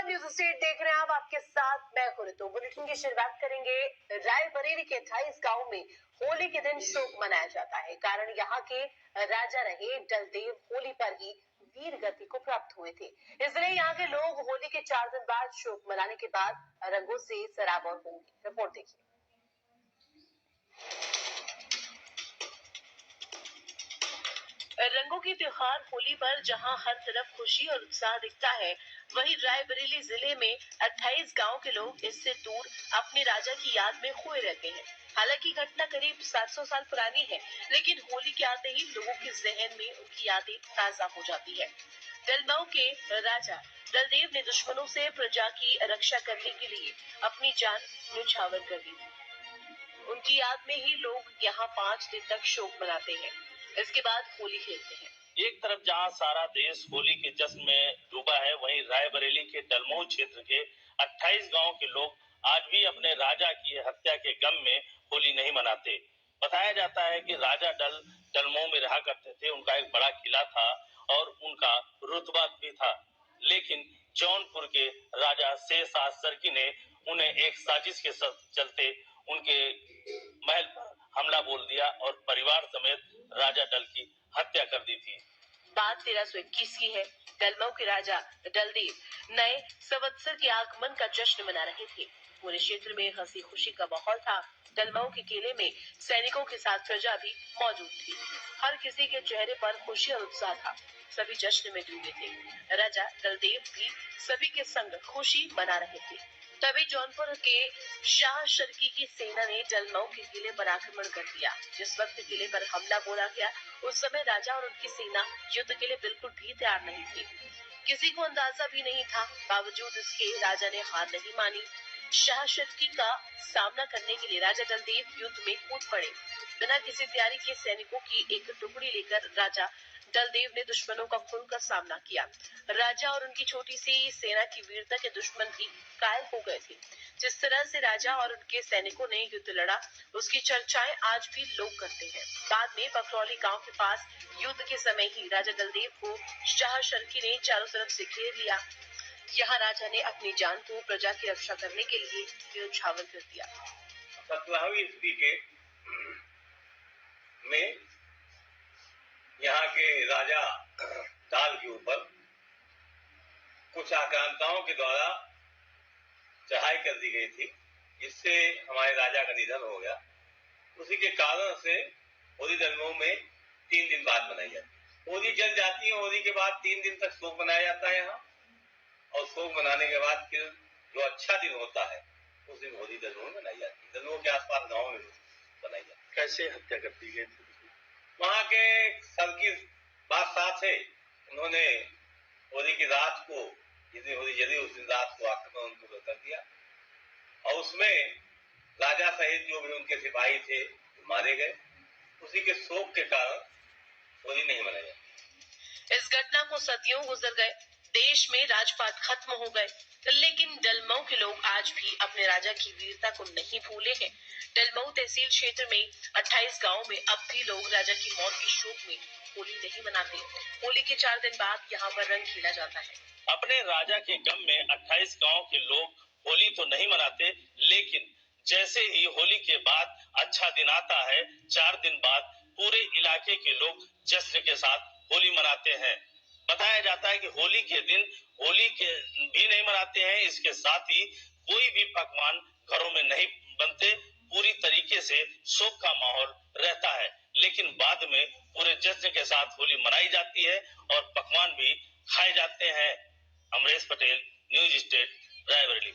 News state देख रहे हैं आप, आपके साथ मैं हूं ऋतु। बुलेटिन की शुरुआत करेंगे। रायबरेली के 28 गांव में होली के दिन शोक मनाया जाता है। कारण यहाँ के राजा रहे डलदेव होली पर ही वीर गति को प्राप्त हुए थे। इसलिए यहाँ के लोग होली के 4 दिन बाद शोक मनाने के बाद रंगों से सराबोर होंगे। रिपोर्ट देखिए। रंगों की त्योहार होली पर जहां हर तरफ खुशी और उत्साह दिखता है, वहीं रायबरेली जिले में 28 गांव के लोग इससे दूर अपने राजा की याद में खोए रहते हैं। हालांकि घटना करीब 700 साल पुरानी है, लेकिन होली के आते ही लोगों के जहन में उनकी यादें ताजा हो जाती है। दलमऊ के राजा दलदेव ने दुश्मनों से प्रजा की रक्षा करने के लिए अपनी जान न्यौछावर कर दी। उनकी याद में ही लोग यहाँ 5 दिन तक शोक मनाते हैं। इसके बाद होली खेलते हैं। एक तरफ जहां सारा देश होली के जश्न में डूबा है, वहीं रायबरेली के दलमऊ क्षेत्र के 28 गांव के लोग आज भी अपने राजा की हत्या के गम में होली नहीं मनाते। बताया जाता है कि राजा दलमऊ में रहा करते थे। उनका एक बड़ा किला था और उनका रुतबा भी था, लेकिन जौनपुर के राजा शेषाज सरकी ने उन्हें एक साजिश के चलते उनके महल पर हमला बोल दिया और परिवार समेत राजा दल की हत्या कर दी थी। बात 1321 की है। दलमऊ के राजा दलदेव नए संवत्सर के आगमन का जश्न मना रहे थे। पूरे क्षेत्र में हंसी खुशी का माहौल था। दलमऊ के किले में सैनिकों के साथ प्रजा भी मौजूद थी। हर किसी के चेहरे पर खुशी और उत्साह था। सभी जश्न में डूबे थे। राजा दलदेव भी सभी के संग खुशी मना रहे थे। तभी जौनपुर के शाह शर्की की सेना ने दलमऊ के किले पर आक्रमण कर दिया। जिस वक्त किले पर हमला बोला गया, उस समय राजा और उनकी सेना युद्ध के लिए बिल्कुल भी तैयार नहीं थी। किसी को अंदाजा भी नहीं था। बावजूद इसके राजा ने हार नहीं मानी। शाह शर्की का सामना करने के लिए राजा दलदेव युद्ध में कूद पड़े। बिना किसी तैयारी के सैनिकों की एक टुकड़ी लेकर राजा दलदेव ने दुश्मनों का खुलकर सामना किया। राजा और उनकी छोटी सी सेना की वीरता के दुश्मन भी कायल हो गए थे। जिस तरह से राजा और उनके सैनिकों ने युद्ध लड़ा, उसकी चर्चाएं आज भी लोग करते हैं। बाद में पखरौली गांव के पास युद्ध के समय ही राजा दलदेव को शाह शर्की ने चारों तरफ से घेर लिया। यहाँ राजा ने अपनी जान को प्रजा की रक्षा करने के लिए न्यौछावर कर दिया। 17वीं ईस्वी के में यहाँ के राजा दाल के ऊपर कुछ आक्रांताओं के द्वारा चढ़ाई कर दी गई थी, जिससे हमारे राजा का निधन हो गया। उसी के कारण से होली दलमऊ में 3 दिन बाद मनाई जाती है। होली जल जाती है। होली के बाद 3 दिन तक शोक मनाया जाता है यहाँ, और शोक मनाने के बाद फिर जो अच्छा दिन होता है उस दिन होली दलमऊ में मनाई जाती है। दलमऊ के आसपास गाँव में बनाई जाती है। कैसे हत्या कर दी गई थी? वहाँ के सरकी बादशाह थे, उन्होंने होली की रात को, जिस दिन होली जली उस दिन रात को आक्रमण उनको कर दिया, और उसमें राजा सहित जो भी उनके सिपाही थे मारे गए। उसी के शोक के कारण होली नहीं मनाई जाती। इस घटना को सदियों गुजर गए, देश में राजपाट खत्म हो गए, लेकिन दलमऊ के लोग आज भी अपने राजा की वीरता को नहीं भूले हैं। दलमऊ तहसील क्षेत्र में 28 गांव में अब भी लोग राजा की मौत के शोक में होली नहीं मनाते। होली के 4 दिन बाद यहाँ पर रंग खेला जाता है। अपने राजा के गम में 28 गांव के लोग होली तो नहीं मनाते, लेकिन जैसे ही होली के बाद अच्छा दिन आता है, 4 दिन बाद पूरे इलाके के लोग जश्न के साथ होली मनाते हैं। बताया जाता है कि होली के दिन होली के भी नहीं मनाते हैं, इसके साथ ही कोई भी पकवान घरों में नहीं बनते। पूरी तरीके से शोक का माहौल रहता है, लेकिन बाद में पूरे जश्न के साथ होली मनाई जाती है और पकवान भी खाए जाते हैं। Amresh Patel, news state, Raebareli.